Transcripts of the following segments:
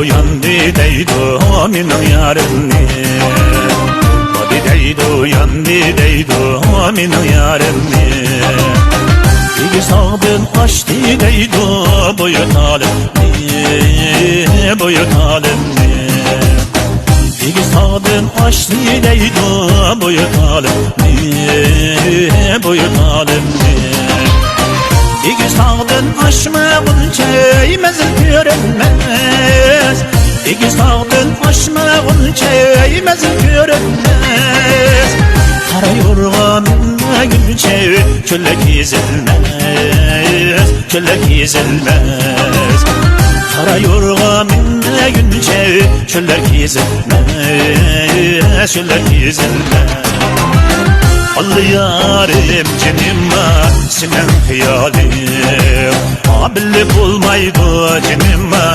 yandi deydu minin yarini. Badi deydu yandi deydu minin yarini. İki sağdın açtı deydu boyut alemni, boyut alemni. İki sağdın açtı deydu boyut alemni, boyut alemni. İki sağdın aşmağınca mezil görünmez. İki sağdın aşmağınca mezil görünmez. Kara yorganına gülce çöllek ezilmez, çöllek ezilmez. Kara yorganına gülce çöllek ezilmez, çöllek ezilmez. Allı yarim cinimma sinen hiyalim. Bille bulmaydı cinimma,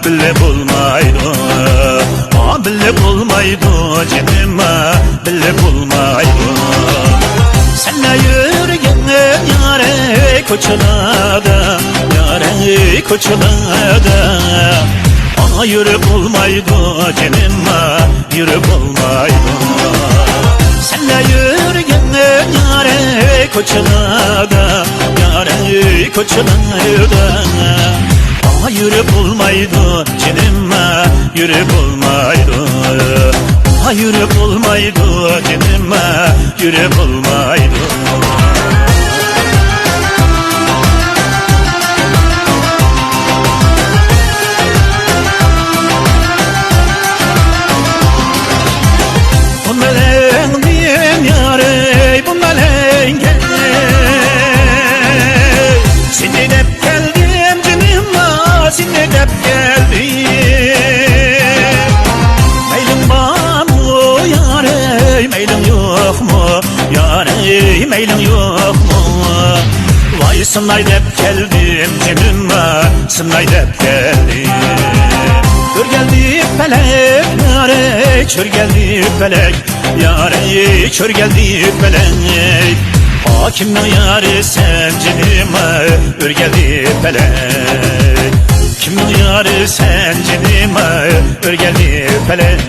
bille bulmaydı. Bille bulmaydı cinimma, bille bulmaydı. Senle yürüyen yare koçulada, yare koçulada. Yürü bulmaydı cinimma, yürü bulmaydı. Senle yürüyen yare koçulada, yare koçulada. Yürü bulmaydı cinimma, yürü bulmaydı. Yürü bulmaydı cinimma, yürü bulmaydı. Bu meleğin diyem yare, bu meleğin gel. Seni dep geldim cinimma, seni dep geldim. Meylim var mı yare, meylim yok mu yare, meylim yok mu? Vay sınay dep geldim cinimma, sınay dep geldim. Kör geldi felek yare, kör geldi felek yare, kör geldi felek. Kimden yare sen cinime, ör geldi felek. Kimden yare sen cinime, ör geldi felek.